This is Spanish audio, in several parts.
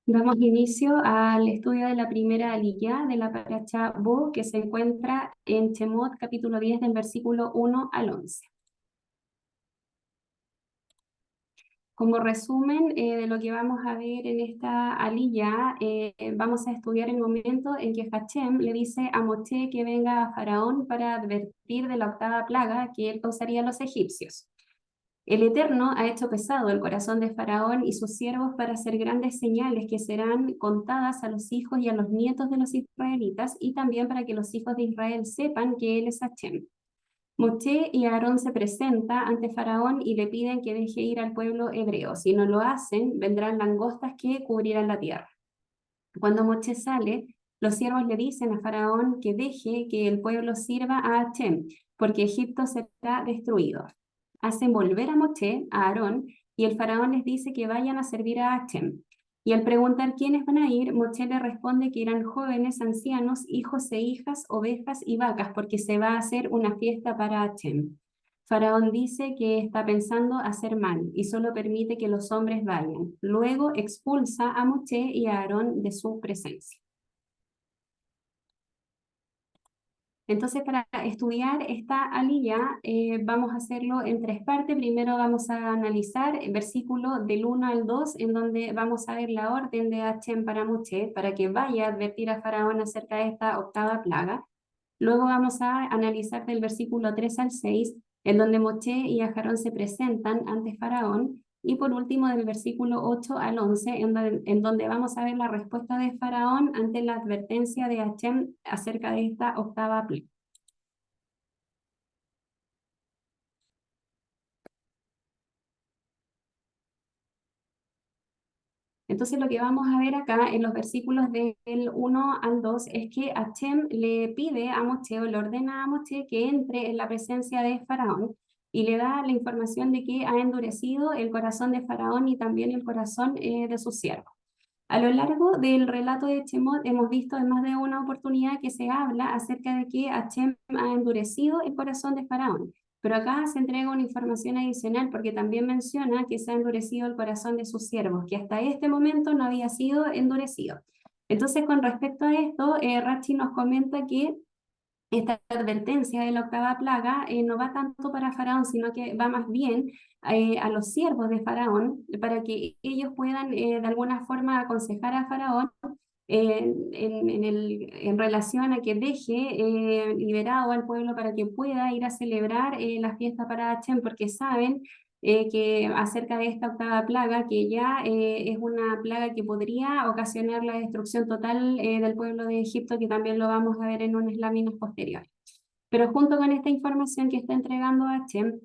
Damos inicio al estudio de la primera aliyá de la Parashá Bo, que se encuentra en Shemot, capítulo 10, del versículo 1 al 11. Como resumen de lo que vamos a ver en esta aliyá, vamos a estudiar el momento en que Hachem le dice a Moshe que venga a Faraón para advertir de la octava plaga que él causaría a los egipcios. El Eterno ha hecho pesado el corazón de Faraón y sus siervos para hacer grandes señales que serán contadas a los hijos y a los nietos de los israelitas, y también para que los hijos de Israel sepan que Él es Hachem. Moshe y Aarón se presentan ante Faraón y le piden que deje ir al pueblo hebreo. Si no lo hacen, vendrán langostas que cubrirán la tierra. Cuando Moshe sale, los siervos le dicen a Faraón que deje que el pueblo sirva a Hachem, porque Egipto será destruido. Hacen volver a Moshe, a Aarón, y el faraón les dice que vayan a servir a Hachem. Y al preguntar quiénes van a ir, Moshe le responde que irán jóvenes, ancianos, hijos e hijas, ovejas y vacas, porque se va a hacer una fiesta para Hachem. Faraón dice que está pensando hacer mal y solo permite que los hombres vayan. Luego expulsa a Moshe y a Aarón de su presencia. Entonces, para estudiar esta aliyá, vamos a hacerlo en tres partes. Primero vamos a analizar el versículo del 1 al 2, en donde vamos a ver la orden de Hachem para Moshe, para que vaya a advertir a Faraón acerca de esta octava plaga. Luego vamos a analizar del versículo 3 al 6, en donde Moshe y Aarón se presentan ante Faraón. Y por último, del versículo 8 al 11, en donde vamos a ver la respuesta de Faraón ante la advertencia de Hachem acerca de esta octava plaga. Entonces lo que vamos a ver acá en los versículos del 1 al 2 es que Hachem le pide a Moshe o le ordena a Moshe que entre en la presencia de Faraón y le da la información de que ha endurecido el corazón de Faraón y también el corazón de sus siervos. A lo largo del relato de Shemot hemos visto en más de una oportunidad que se habla acerca de que Hachem ha endurecido el corazón de Faraón. Pero acá se entrega una información adicional porque también menciona que se ha endurecido el corazón de sus siervos, que hasta este momento no había sido endurecido. Entonces, con respecto a esto, Rachi nos comenta que esta advertencia de la octava plaga no va tanto para Faraón, sino que va más bien a los siervos de Faraón, para que ellos puedan de alguna forma aconsejar a Faraón en relación a que deje liberado al pueblo para que pueda ir a celebrar la fiesta para Hachem, porque saben que acerca de esta octava plaga, que ya es una plaga que podría ocasionar la destrucción total del pueblo de Egipto, que también lo vamos a ver en unas láminas posteriores. Pero junto con esta información que está entregando Hachem,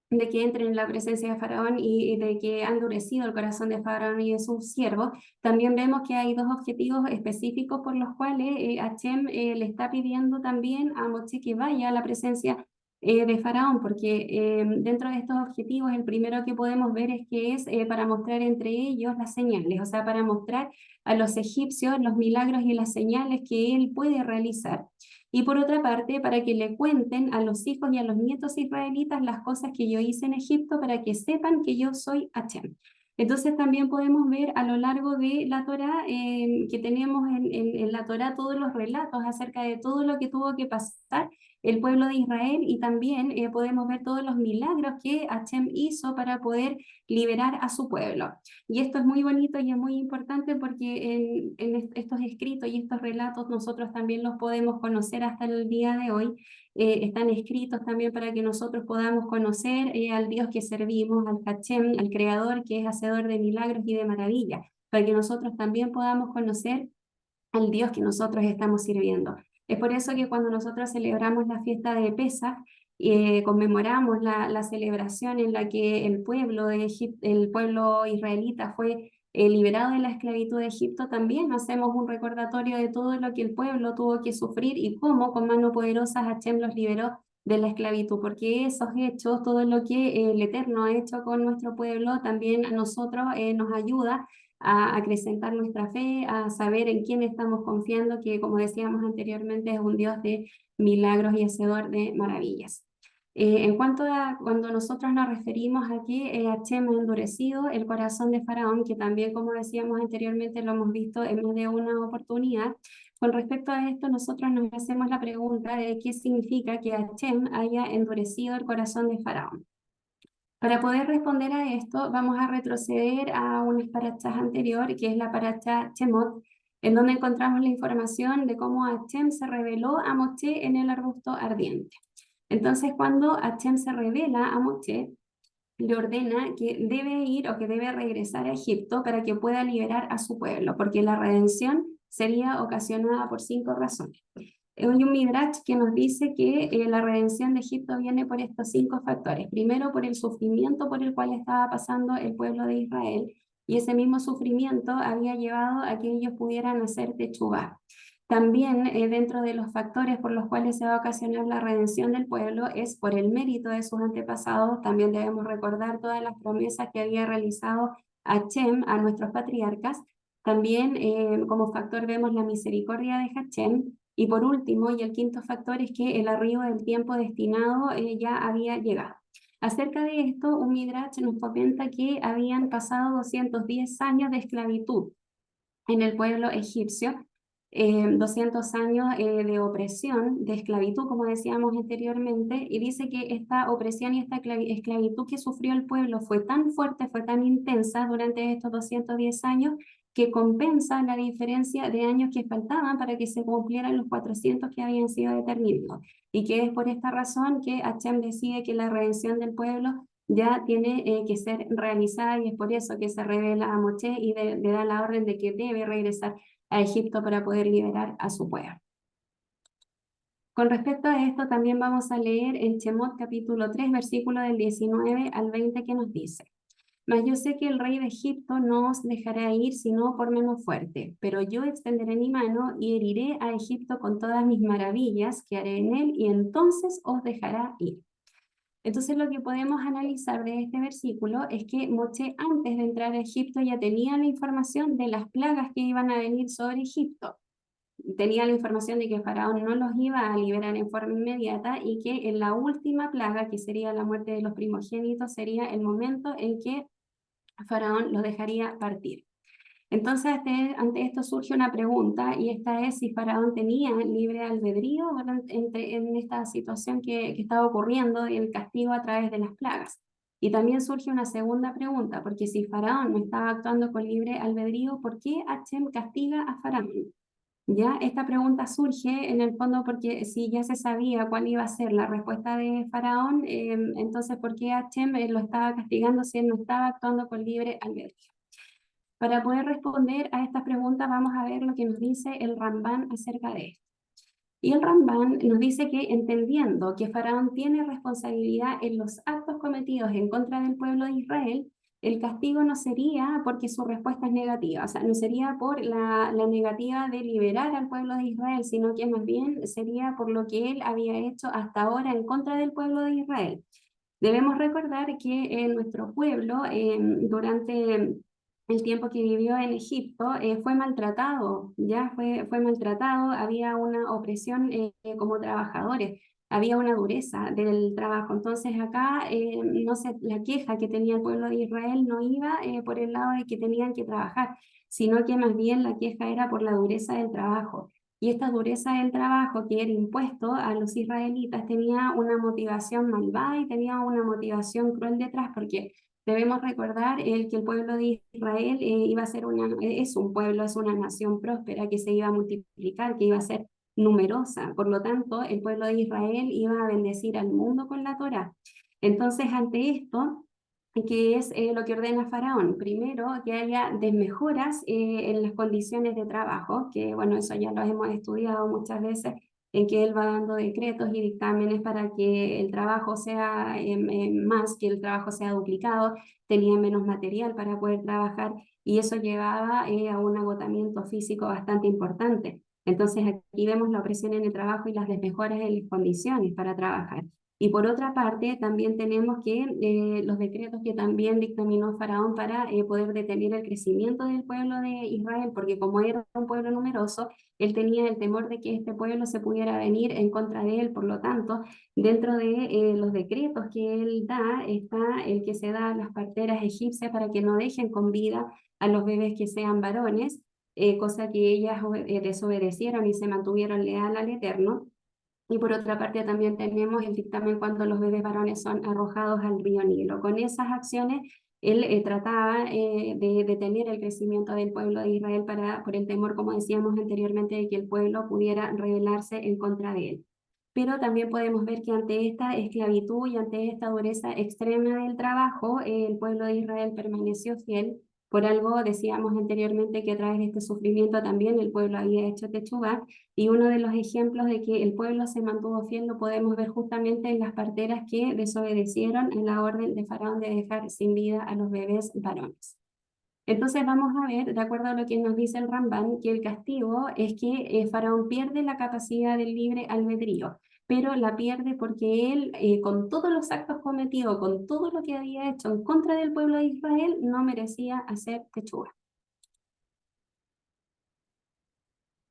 de que entren en la presencia de Faraón y de que ha endurecido el corazón de Faraón y de sus siervos, también vemos que hay dos objetivos específicos por los cuales Hachem le está pidiendo también a Moshe que vaya a la presencia de Faraón, porque dentro de estos objetivos el primero que podemos ver es que es para mostrar entre ellos las señales, o sea, para mostrar a los egipcios los milagros y las señales que él puede realizar. Y por otra parte, para que le cuenten a los hijos y a los nietos israelitas las cosas que yo hice en Egipto para que sepan que yo soy Hachem. Entonces también podemos ver a lo largo de la Torá que tenemos en la Torá todos los relatos acerca de todo lo que tuvo que pasar el pueblo de Israel, y también podemos ver todos los milagros que Hachem hizo para poder liberar a su pueblo. Y esto es muy bonito y es muy importante porque en estos escritos y estos relatos nosotros también los podemos conocer hasta el día de hoy. Están escritos también para que nosotros podamos conocer al Dios que servimos, al Hachem, al Creador que es hacedor de milagros y de maravillas, para que nosotros también podamos conocer al Dios que nosotros estamos sirviendo. Es por eso que cuando nosotros celebramos la fiesta de Pesaj, conmemoramos la celebración en la que el pueblo de el pueblo israelita fue liberado de la esclavitud de Egipto, también hacemos un recordatorio de todo lo que el pueblo tuvo que sufrir y cómo con mano poderosa Hashem los liberó de la esclavitud, porque esos hechos, todo lo que el Eterno ha hecho con nuestro pueblo, también a nosotros nos ayuda a acrecentar nuestra fe, a saber en quién estamos confiando, que como decíamos anteriormente es un Dios de milagros y hacedor de maravillas. En cuanto a cuando nosotros nos referimos a que Hashem ha endurecido el corazón de Faraón, que también, como decíamos anteriormente, lo hemos visto en más de una oportunidad, con respecto a esto nosotros nos hacemos la pregunta de qué significa que Hashem haya endurecido el corazón de Faraón. Para poder responder a esto, vamos a retroceder a una parachá anterior, que es la parachá Shemot, en donde encontramos la información de cómo Hashem se reveló a Moshe en el arbusto ardiente. Entonces, cuando Hashem se revela a Moshe, le ordena que debe ir o que debe regresar a Egipto para que pueda liberar a su pueblo, porque la redención sería ocasionada por 5 razones. Hay un Midrash que nos dice que la redención de Egipto viene por estos 5 factores. Primero, por el sufrimiento por el cual estaba pasando el pueblo de Israel, y ese mismo sufrimiento había llevado a que ellos pudieran hacer techubá. También dentro de los factores por los cuales se va a ocasionar la redención del pueblo es por el mérito de sus antepasados. También debemos recordar todas las promesas que había realizado Hashem a nuestros patriarcas. También como factor vemos la misericordia de Hashem. Y por último, y el quinto factor, es que el arribo del tiempo destinado ya había llegado. Acerca de esto, un Midrash nos comenta que habían pasado 210 años de esclavitud en el pueblo egipcio, 200 años de opresión, de esclavitud, como decíamos anteriormente, y dice que esta opresión y esta esclavitud que sufrió el pueblo fue tan fuerte, fue tan intensa durante estos 210 años, que compensa la diferencia de años que faltaban para que se cumplieran los 400 que habían sido determinados. Y que es por esta razón que Hashem decide que la redención del pueblo ya tiene que ser realizada, y es por eso que se revela a Moshe y le da la orden de que debe regresar a Egipto para poder liberar a su pueblo. Con respecto a esto, también vamos a leer en Shemot capítulo 3, versículo del 19 al 20, que nos dice: Mas yo sé que el rey de Egipto no os dejará ir sino por mano fuerte, pero yo extenderé mi mano y heriré a Egipto con todas mis maravillas que haré en él, y entonces os dejará ir. Entonces lo que podemos analizar de este versículo es que Moshe, antes de entrar a Egipto, ya tenía la información de las plagas que iban a venir sobre Egipto. Tenía la información de que Faraón no los iba a liberar en forma inmediata, y que en la última plaga, que sería la muerte de los primogénitos, sería el momento en que Faraón los dejaría partir. Entonces, ante esto surge una pregunta, y esta es si Faraón tenía libre albedrío en esta situación que estaba ocurriendo, y el castigo a través de las plagas. Y también surge una segunda pregunta, porque si Faraón no estaba actuando con libre albedrío, ¿por qué Hashem castiga a Faraón? Ya, esta pregunta surge en el fondo porque si ya se sabía cuál iba a ser la respuesta de Faraón, entonces ¿por qué Hashem lo estaba castigando si él no estaba actuando con libre albedrío? Para poder responder a estas preguntas, vamos a ver lo que nos dice el Rambán acerca de esto. Y el Rambán nos dice que, entendiendo que Faraón tiene responsabilidad en los actos cometidos en contra del pueblo de Israel, el castigo no sería porque su respuesta es negativa, o sea, no sería por la negativa de liberar al pueblo de Israel, sino que más bien sería por lo que él había hecho hasta ahora en contra del pueblo de Israel. Debemos recordar que nuestro pueblo, durante el tiempo que vivió en Egipto, fue maltratado, ya fue maltratado, había una opresión como trabajadores, había una dureza del trabajo. Entonces acá, no sé, la queja que tenía el pueblo de Israel no iba por el lado de que tenían que trabajar, sino que más bien la queja era por la dureza del trabajo. Y esta dureza del trabajo que era impuesto a los israelitas tenía una motivación malvada y tenía una motivación cruel detrás, porque debemos recordar que el pueblo de Israel iba a ser es un pueblo, es una nación próspera que se iba a multiplicar, que iba a ser numerosa. Por lo tanto, el pueblo de Israel iba a bendecir al mundo con la Torá. Entonces, ante esto, que es lo que ordena Faraón. Primero, que haya desmejoras en las condiciones de trabajo, que bueno, eso ya lo hemos estudiado muchas veces, en que él va dando decretos y dictámenes para que el trabajo sea más, que el trabajo sea duplicado, tenía menos material para poder trabajar, y eso llevaba a un agotamiento físico bastante importante. Entonces aquí vemos la opresión en el trabajo y las desmejoras en las condiciones para trabajar. Y por otra parte, también tenemos que los decretos que también dictaminó Faraón para poder detener el crecimiento del pueblo de Israel, porque como era un pueblo numeroso, él tenía el temor de que este pueblo se pudiera venir en contra de él. Por lo tanto, dentro de los decretos que él da, está el que se da a las parteras egipcias para que no dejen con vida a los bebés que sean varones, cosa que ellas desobedecieron y se mantuvieron leal al Eterno. Y por otra parte también tenemos el dictamen cuando los bebés varones son arrojados al río Nilo. Con esas acciones él trataba de detener el crecimiento del pueblo de Israel por el temor, como decíamos anteriormente, de que el pueblo pudiera rebelarse en contra de él. Pero también podemos ver que ante esta esclavitud y ante esta dureza extrema del trabajo, el pueblo de Israel permaneció fiel. Por algo decíamos anteriormente que a través de este sufrimiento también el pueblo había hecho techubá, y uno de los ejemplos de que el pueblo se mantuvo fiel lo podemos ver justamente en las parteras que desobedecieron en la orden de Faraón de dejar sin vida a los bebés varones. Entonces vamos a ver, de acuerdo a lo que nos dice el Rambán, que el castigo es que Faraón pierde la capacidad del libre albedrío, pero la pierde porque él, con todos los actos cometidos, con todo lo que había hecho en contra del pueblo de Israel, no merecía hacer techúa.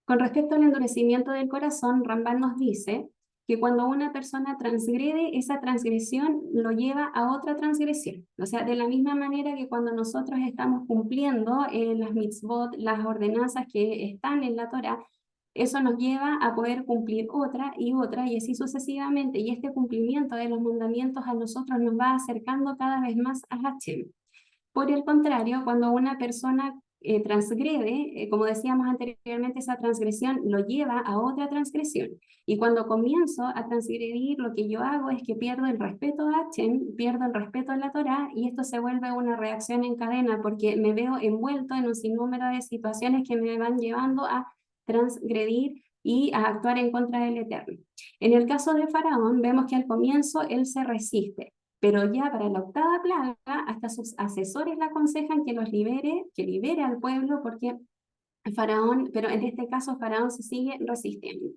Con respecto al endurecimiento del corazón, Rambán nos dice que cuando una persona transgrede, esa transgresión lo lleva a otra transgresión. O sea, de la misma manera que cuando nosotros estamos cumpliendo las mitzvot, las ordenanzas que están en la Torá, eso nos lleva a poder cumplir otra y así sucesivamente. Y este cumplimiento de los mandamientos a nosotros nos va acercando cada vez más a Hashem. Por el contrario, cuando una persona transgrede, como decíamos anteriormente, esa transgresión lo lleva a otra transgresión. Y cuando comienzo a transgredir, lo que yo hago es que pierdo el respeto a Hashem, pierdo el respeto a la Torá, y esto se vuelve una reacción en cadena porque me veo envuelto en un sinnúmero de situaciones que me van llevando a transgredir y a actuar en contra del Eterno. En el caso de Faraón, vemos que al comienzo él se resiste, pero ya para la octava plaga, hasta sus asesores le aconsejan que los libere, que libere al pueblo, porque Faraón, pero en este caso Faraón se sigue resistiendo.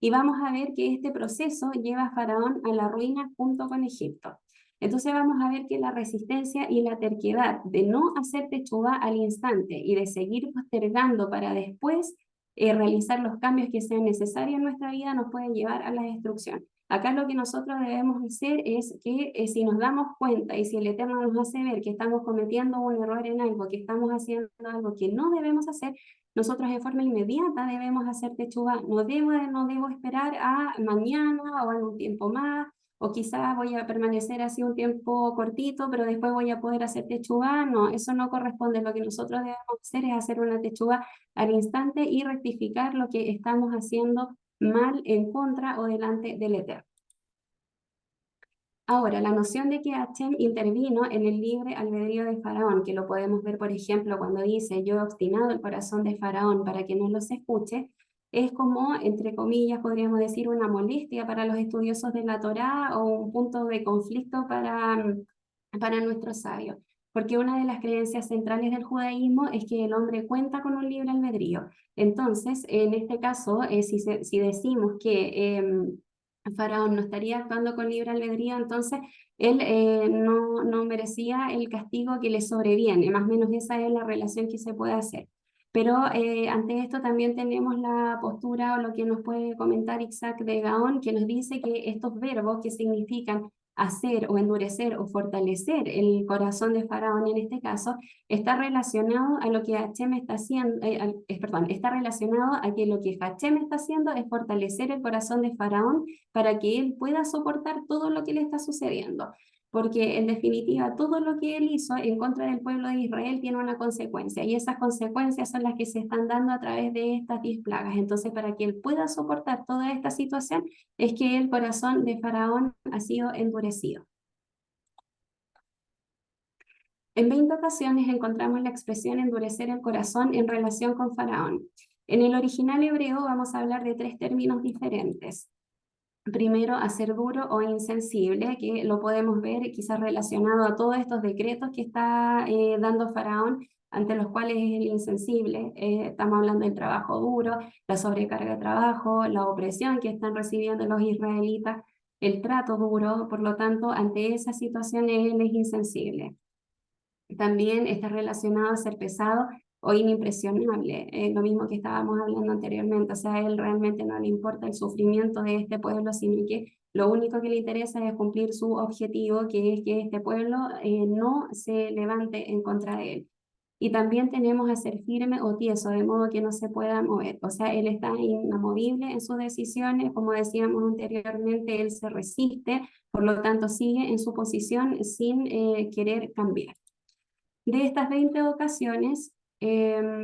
Y vamos a ver que este proceso lleva a Faraón a la ruina junto con Egipto. Entonces vamos a ver que la resistencia y la terquedad de no hacer techubá al instante y de seguir postergando para después realizar los cambios que sean necesarios en nuestra vida nos pueden llevar a la destrucción. Acá lo que nosotros debemos hacer es que si nos damos cuenta y si el Eterno nos hace ver que estamos cometiendo un error en algo, que estamos haciendo algo que no debemos hacer, nosotros de forma inmediata debemos hacer techubá. No debo esperar a mañana o en un tiempo más, o quizás voy a permanecer así un tiempo cortito, pero después voy a poder hacer techubá. No, eso no corresponde. Lo que nosotros debemos hacer es hacer una techubá al instante y rectificar lo que estamos haciendo mal en contra o delante del Eterno. Ahora, la noción de que Hashem intervino en el libre albedrío de Faraón, que lo podemos ver, por ejemplo, cuando dice, yo he obstinado el corazón de Faraón para que no los escuche, es como, entre comillas, podríamos decir, una molestia para los estudiosos de la Torá o un punto de conflicto para nuestros sabios. Porque una de las creencias centrales del judaísmo es que el hombre cuenta con un libre albedrío. Entonces, en este caso, si decimos que Faraón no estaría actuando con libre albedrío, entonces él no merecía el castigo que le sobreviene, más o menos esa es la relación que se puede hacer. Pero ante esto también tenemos la postura o lo que nos puede comentar Isaac de Gaón, que nos dice que estos verbos que significan hacer o endurecer o fortalecer el corazón de Faraón en este caso, está relacionado a lo que Hashem está haciendo, perdón, está relacionado a que lo que Hashem está haciendo es fortalecer el corazón de Faraón para que él pueda soportar todo lo que le está sucediendo. Porque en definitiva todo lo que él hizo en contra del pueblo de Israel tiene una consecuencia y esas consecuencias son las que se están dando a través de estas 10 plagas. Entonces, para que él pueda soportar toda esta situación es que el corazón de Faraón ha sido endurecido. En 20 ocasiones encontramos la expresión endurecer el corazón en relación con Faraón. En el original hebreo vamos a hablar de 3 términos diferentes. Primero, hacer duro o insensible, que lo podemos ver quizás relacionado a todos estos decretos que está dando Faraón, ante los cuales es el insensible. Estamos hablando del trabajo duro, la sobrecarga de trabajo, la opresión que están recibiendo los israelitas el trato duro, por lo tanto, ante esas situaciones él es insensible. También está relacionado a ser pesado o inimpresionable, lo mismo que estábamos hablando anteriormente, o sea, a él realmente no le importa el sufrimiento de este pueblo, sino que lo único que le interesa es cumplir su objetivo, que es que este pueblo no se levante en contra de él. Y también tenemos a ser firme o tieso, de modo que no se pueda mover. O sea, él está inamovible en sus decisiones, como decíamos anteriormente, él se resiste, por lo tanto sigue en su posición sin querer cambiar. De estas 20 ocasiones,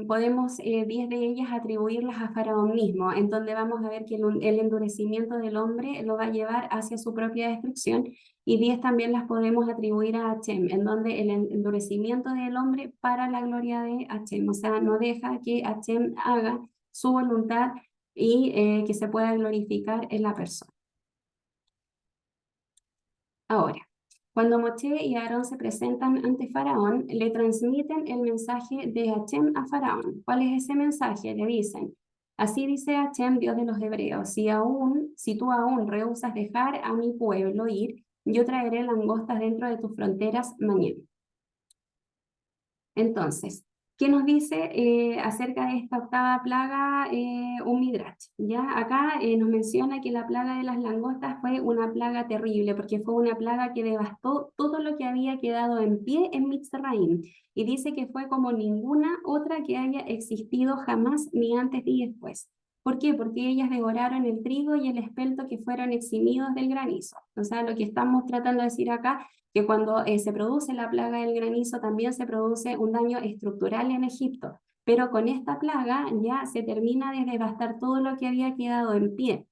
podemos 10 de ellas atribuirlas a Faraón mismo, en donde vamos a ver que el endurecimiento del hombre lo va a llevar hacia su propia destrucción, y 10 también las podemos atribuir a Hashem, en donde el endurecimiento del hombre para la gloria de Hashem, o sea, no deja que Hashem haga su voluntad y que se pueda glorificar en la persona. Ahora, cuando Moshe y Aarón se presentan ante Faraón, le transmiten el mensaje de Hashem a Faraón. ¿Cuál es ese mensaje? Le dicen, así dice Hashem, Dios de los hebreos, si tú aún rehusas dejar a mi pueblo ir, yo traeré langostas dentro de tus fronteras mañana. Entonces, ¿qué nos dice acerca de esta octava plaga un Midrash? Ya acá nos menciona que la plaga de las langostas fue una plaga terrible, porque fue una plaga que devastó todo lo que había quedado en pie en Mitzrayim, y dice que fue como ninguna otra que haya existido jamás, ni antes ni después. ¿Por qué? Porque ellas devoraron el trigo y el espelto que fueron eximidos del granizo. O sea, lo que estamos tratando de decir acá, que cuando se produce la plaga del granizo también se produce un daño estructural en Egipto, pero con esta plaga ya se termina de devastar todo lo que había quedado en pie.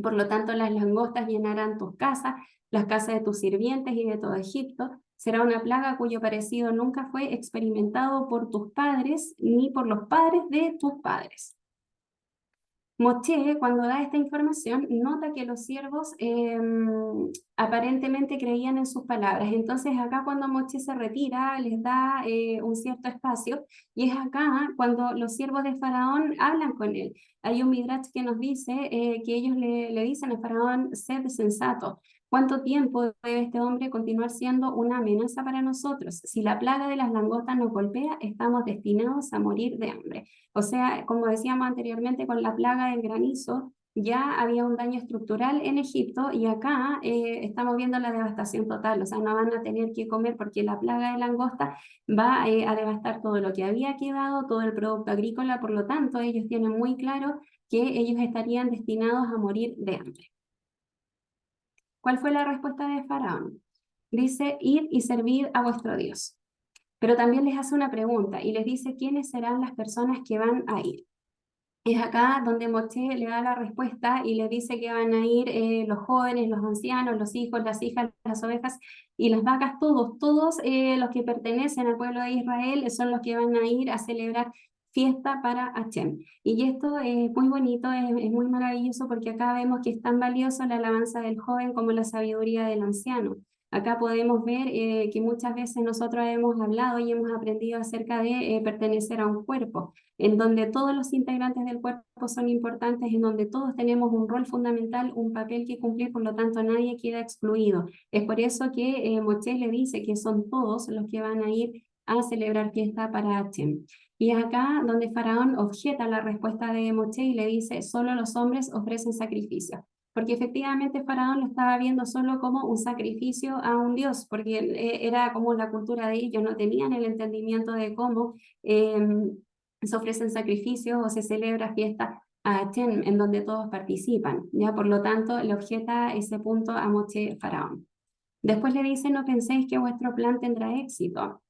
Por lo tanto, las langostas llenarán tus casas, las casas de tus sirvientes y de todo Egipto. Será una plaga cuyo parecido nunca fue experimentado por tus padres ni por los padres de tus padres. Moshe, cuando da esta información, nota que los siervos aparentemente creían en sus palabras. Entonces, acá cuando Moshe se retira, les da un cierto espacio, y es acá cuando los siervos de Faraón hablan con él. Hay un Midrash que nos dice que ellos le dicen a Faraón, sed sensato. ¿Cuánto tiempo debe este hombre continuar siendo una amenaza para nosotros? Si la plaga de las langostas nos golpea, estamos destinados a morir de hambre. O sea, como decíamos anteriormente, con la plaga del granizo ya había un daño estructural en Egipto, y acá estamos viendo la devastación total. O sea, no van a tener que comer porque la plaga de langosta va a devastar todo lo que había quedado, todo el producto agrícola. Por lo tanto, ellos tienen muy claro que ellos estarían destinados a morir de hambre. ¿Cuál fue la respuesta de Faraón? Dice, id y servid a vuestro Dios. Pero también les hace una pregunta y les dice quiénes serán las personas que van a ir. Es acá donde Moshe le da la respuesta y le dice que van a ir los jóvenes, los ancianos, los hijos, las hijas, las ovejas y las vacas, todos los que pertenecen al pueblo de Israel son los que van a ir a celebrar fiesta para Hashem. Y esto es muy bonito, es muy maravilloso, porque acá vemos que es tan valioso la alabanza del joven como la sabiduría del anciano. Acá podemos ver que muchas veces nosotros hemos hablado y hemos aprendido acerca de pertenecer a un cuerpo, en donde todos los integrantes del cuerpo son importantes, en donde todos tenemos un rol fundamental, un papel que cumplir, por lo tanto nadie queda excluido. Es por eso que Moshe le dice que son todos los que van a ir a celebrar fiesta para Hashem. Y es acá donde Faraón objeta la respuesta de Moshe y le dice, solo los hombres ofrecen sacrificio. Porque efectivamente Faraón lo estaba viendo solo como un sacrificio a un dios, porque era como la cultura de ellos, no tenían el entendimiento de cómo se ofrecen sacrificios o se celebra fiesta a Hashem, en donde todos participan. Ya, por lo tanto, le objeta ese punto a Moshe Faraón. Después le dice, no penséis que vuestro plan tendrá éxito.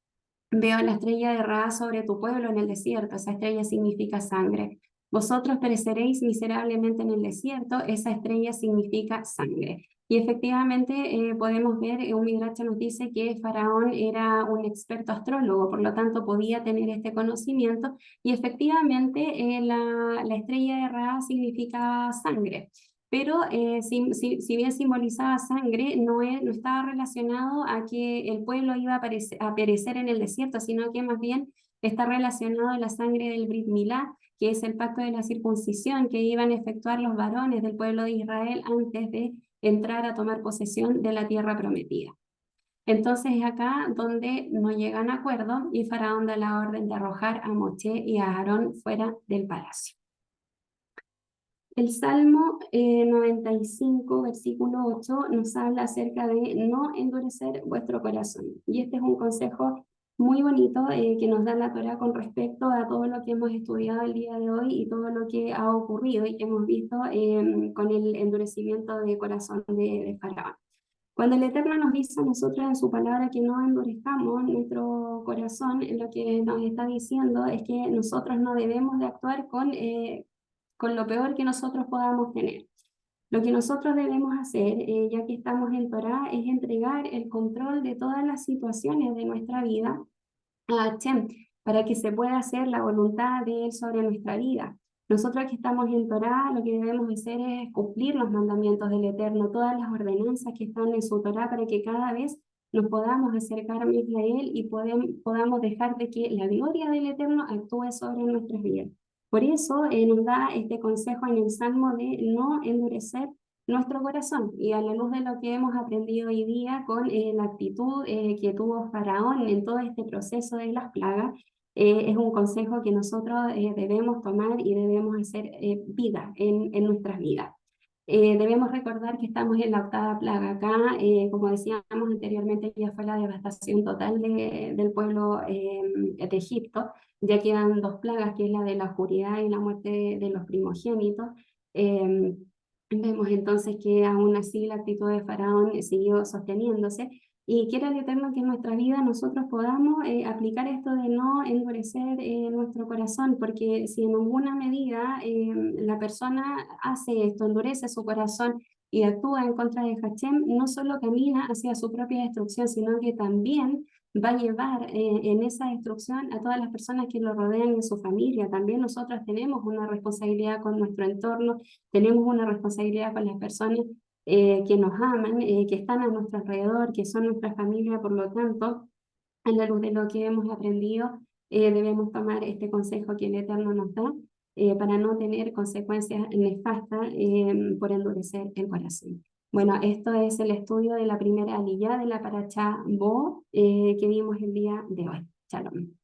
Veo la estrella de Ra sobre tu pueblo en el desierto. Esa estrella significa sangre. Vosotros pereceréis miserablemente en el desierto. Esa estrella significa sangre. Y efectivamente podemos ver, un Midrash nos dice que Faraón era un experto astrólogo, por lo tanto podía tener este conocimiento, y efectivamente la estrella de Ra significa sangre. Pero si bien simbolizaba sangre, no estaba relacionado a que el pueblo iba a perecer en el desierto, sino que más bien está relacionado a la sangre del Brit Milá, que es el pacto de la circuncisión que iban a efectuar los varones del pueblo de Israel antes de entrar a tomar posesión de la tierra prometida. Entonces es acá donde no llegan a acuerdo y Faraón da la orden de arrojar a Moshe y a Aarón fuera del palacio. El Salmo 95, versículo 8, nos habla acerca de no endurecer vuestro corazón. Y este es un consejo muy bonito que nos da la Torá con respecto a todo lo que hemos estudiado el día de hoy y todo lo que ha ocurrido y que hemos visto con el endurecimiento de corazón de Faraón. Cuando el Eterno nos dice a nosotros en su palabra que no endurezcamos nuestro corazón, lo que nos está diciendo es que nosotros no debemos de actuar con lo peor que nosotros podamos tener. Lo que nosotros debemos hacer, ya que estamos en Torá, es entregar el control de todas las situaciones de nuestra vida a Hashem, para que se pueda hacer la voluntad de Él sobre nuestra vida. Nosotros que estamos en Torá, lo que debemos hacer es cumplir los mandamientos del Eterno, todas las ordenanzas que están en su Torá, para que cada vez nos podamos acercar más a Él y podamos dejar de que la gloria del Eterno actúe sobre nuestras vidas. Por eso nos da este consejo en el Salmo de no endurecer nuestro corazón, y a la luz de lo que hemos aprendido hoy día con la actitud que tuvo Faraón en todo este proceso de las plagas, es un consejo que nosotros debemos tomar y debemos hacer vida en nuestras vidas. Debemos recordar que estamos en la octava plaga acá, como decíamos anteriormente, ya fue la devastación total del pueblo de Egipto. Ya quedan dos plagas, que es la de la oscuridad y la muerte de los primogénitos. Eh, Vemos entonces que aún así la actitud de Faraón siguió sosteniéndose, y quiera el Eterno que en nuestra vida nosotros podamos aplicar esto de no endurecer nuestro corazón, porque si en alguna medida la persona hace esto, endurece su corazón y actúa en contra de Hashem, no solo camina hacia su propia destrucción, sino que también va a llevar en esa destrucción a todas las personas que lo rodean en su familia. También nosotros tenemos una responsabilidad con nuestro entorno, tenemos una responsabilidad con las personas que nos aman, que están a nuestro alrededor, que son nuestra familia. Por lo tanto, a la luz de lo que hemos aprendido, debemos tomar este consejo que el Eterno nos da para no tener consecuencias nefastas por endurecer el corazón. Bueno, esto es el estudio de la primera aliyá de la Parashá Bo que vimos el día de hoy. Shalom.